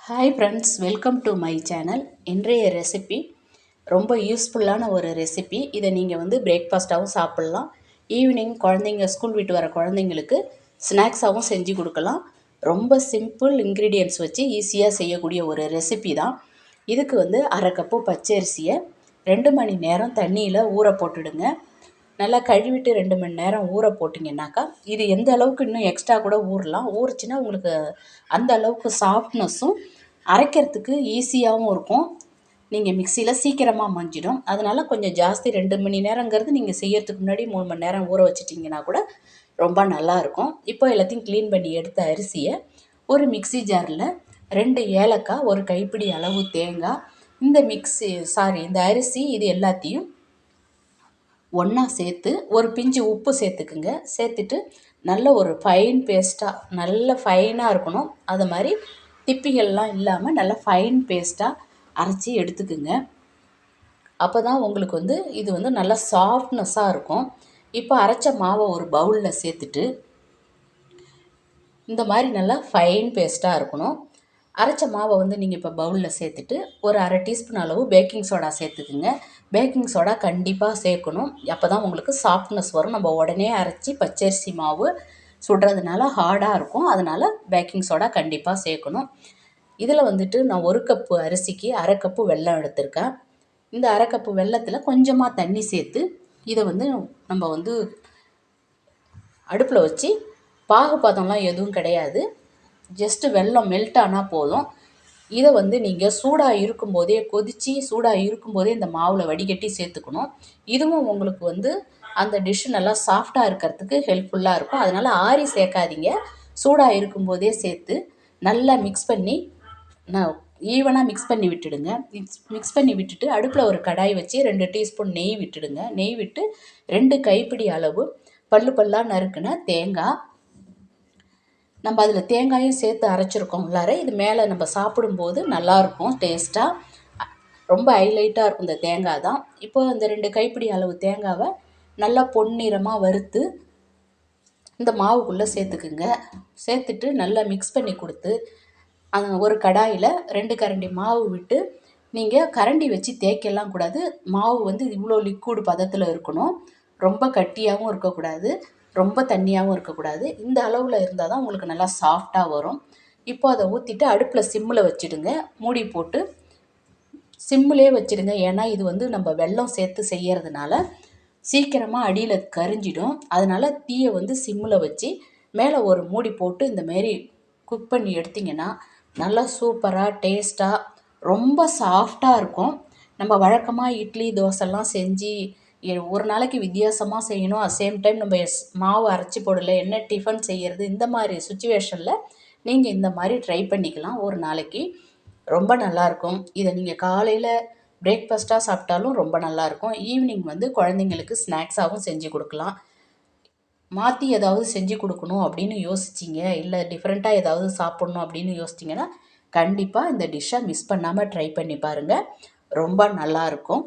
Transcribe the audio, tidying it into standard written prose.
Hi friends, welcome to my channel. இன்றைய recipe ரொம்ப யூஸ்ஃபுல்லான ஒரு ரெசிபி. இதை நீங்கள் பிரேக்ஃபாஸ்ட்டாகவும் சாப்பிட்லாம். ஈவினிங் குழந்தைங்க ஸ்கூல் விட்டு வர குழந்தைங்களுக்கு ஸ்நாக்ஸாகவும் செஞ்சு கொடுக்கலாம். ரொம்ப சிம்பிள் இன்க்ரீடியன்ட்ஸ் வச்சு ஈஸியாக செய்யக்கூடிய ஒரு ரெசிபி தான். இதுக்கு அரை கப்பு பச்சரிசியை 2 மணி நேரம் தண்ணியில் ஊற போட்டுடுங்க. நல்லா கழுவிட்டு 2 மணி நேரம் ஊற போட்டிங்கன்னாக்கா இது எந்த அளவுக்கு இன்னும் எக்ஸ்ட்ரா கூட ஊறலாம். ஊறிச்சின்னா உங்களுக்கு அந்த அளவுக்கு சாஃப்ட்னஸும் அரைக்கிறதுக்கு ஈஸியாகவும் இருக்கும். நீங்கள் மிக்சியில் சீக்கிரமாக மஞ்சிடும். அதனால் கொஞ்சம் ஜாஸ்தி 2 மணி நேரங்கிறது நீங்கள் செய்யறதுக்கு முன்னாடி 3 மணி நேரம் ஊற வச்சிட்டிங்கன்னா கூட ரொம்ப நல்லாயிருக்கும். இப்போ எல்லாத்தையும் க்ளீன் பண்ணி எடுத்த அரிசியை ஒரு மிக்சி ஜாரில் 2 ஏலக்காய், ஒரு கைப்பிடி அளவு தேங்காய், இந்த அரிசி இது எல்லாத்தையும் ஒன்றா சேர்த்து ஒரு பிஞ்சு உப்பு சேர்த்துக்குங்க. சேர்த்துட்டு நல்ல ஒரு ஃபைன் பேஸ்ட்டாக, நல்ல ஃபைனாக இருக்கணும். அது மாதிரி திப்பிகள்லாம் இல்லாமல் நல்ல ஃபைன் பேஸ்ட்டாக அரைச்சி எடுத்துக்குங்க. அப்போ தான் உங்களுக்கு இது நல்லா சாஃப்ட்னஸாக இருக்கும். இப்போ அரைச்ச மாவை ஒரு பவுலில் சேர்த்துட்டு இந்த மாதிரி நல்லா ஃபைன் பேஸ்ட்டாக இருக்கணும். அரைச்ச மாவை நீங்கள் இப்போ பவுலில் சேர்த்துட்டு ஒரு அரை டீஸ்பூன் அளவு பேக்கிங் சோடா சேர்த்துக்குங்க. பேக்கிங் சோடா கண்டிப்பாக சேர்க்கணும். அப்போ தான் உங்களுக்கு சாஃப்ட்னஸ் வரும். நம்ம உடனே அரைச்சி பச்சரிசி மாவு சுடுறதுனால ஹார்டாக இருக்கும். அதனால் பேக்கிங் சோடா கண்டிப்பாக சேர்க்கணும். இதில் நான் 1 கப்பு அரிசிக்கு அரை கப்பு வெல்லம் எடுத்திருக்கேன். இந்த அரை கப்பு வெல்லத்தில் கொஞ்சமாக தண்ணி சேர்த்து இதை நம்ம அடுப்பில் வச்சு பாகுபாதம்லாம் எதுவும் கிடையாது. ஜஸ்ட்டு வெல்லம் மெல்ட் ஆனால் போதும். இதை நீங்கள் சூடாக இருக்கும்போதே சூடாக இருக்கும்போதே இந்த மாவில் வடிகட்டி சேர்த்துக்கணும். இதுவும் உங்களுக்கு அந்த டிஷ்ஷு நல்லா சாஃப்டாக இருக்கிறதுக்கு ஹெல்ப்ஃபுல்லாக இருக்கும். அதனால் ஆறி சேர்க்காதீங்க. சூடாக இருக்கும்போதே சேர்த்து நல்லா மிக்ஸ் பண்ணி ஈவனாக மிக்ஸ் பண்ணி விட்டுடுங்க. மிக்ஸ் பண்ணி விட்டுட்டு அடுப்பில் ஒரு கடாய் வச்சு 2 டீஸ்பூன் நெய் விட்டுடுங்க. நெய் விட்டு 2 கைப்பிடி அளவு பல்லாக நறுக்குன தேங்காய், நம்ம அதில் தேங்காயும் சேர்த்து அரைச்சிருக்கோம் உள்ளார. இது மேலே நம்ம சாப்பிடும்போது நல்லாயிருக்கும் டேஸ்ட்டாக. ரொம்ப ஹைலைட்டாக இருக்கும் இந்த தேங்காய் தான். இப்போ அந்த 2 கைப்பிடி அளவு தேங்காவை நல்லா பொன்னிறமாக வறுத்து இந்த மாவுக்குள்ளே சேர்த்துக்குங்க. சேர்த்துட்டு நல்லா மிக்ஸ் பண்ணி கொடுத்து ஒரு கடாயில் 2 கரண்டி மாவு விட்டு, நீங்கள் கரண்டி வச்சு தேய்க்கலாம் கூடாது. மாவு இவ்வளோ லிக்விட் பதத்தில் இருக்கணும். ரொம்ப கட்டியாகவும் இருக்கக்கூடாது, ரொம்ப தண்ணியாகவும் இருக்கக்கூடாது. இந்த அளவில் இருந்தால் தான் உங்களுக்கு நல்லா சாஃப்டாக வரும். இப்போ அதை ஊற்றிட்டு அடுப்பில் சிம்மில் வச்சுடுங்க. மூடி போட்டு சிம்மிலே வச்சுடுங்க. ஏன்னா இது நம்ம வெல்லம் சேர்த்து செய்யறதுனால சீக்கிரமாக அடியில் கரிஞ்சிடும். அதனால் தீயை சிம்மில் வச்சு மேலே ஒரு மூடி போட்டு இந்தமாரி குக் பண்ணி எடுத்திங்கன்னா நல்லா சூப்பராக டேஸ்ட்டாக ரொம்ப சாஃப்டாக இருக்கும். நம்ம வழக்கமாக இட்லி தோசைலாம் செஞ்சு ஒரு நாளைக்கு வித்தியாசமாக செய்யணும். சேம் டைம் நம்ம மாவு அரைச்சி போடலை, என்ன டிஃபன் செய்கிறது, இந்த மாதிரி சுச்சுவேஷனில் நீங்கள் இந்த மாதிரி ட்ரை பண்ணிக்கலாம். ஒரு நாளைக்கு ரொம்ப நல்லாயிருக்கும். இதை நீங்கள் காலையில் பிரேக்ஃபாஸ்ட்டாக சாப்பிட்டாலும் ரொம்ப நல்லாயிருக்கும். ஈவினிங் குழந்தைங்களுக்கு ஸ்நாக்ஸாகவும் செஞ்சு கொடுக்கலாம். மாற்றி ஏதாவது செஞ்சு கொடுக்கணும் அப்படின்னு யோசிச்சிங்க, இல்லை டிஃப்ரெண்ட்டாக ஏதாவது சாப்பிட்ணும் அப்படின்னு யோசிச்சிங்கன்னா கண்டிப்பாக இந்த டிஷ்ஷை மிஸ் பண்ணாமல் ட்ரை பண்ணி பாருங்கள். ரொம்ப நல்லாயிருக்கும்.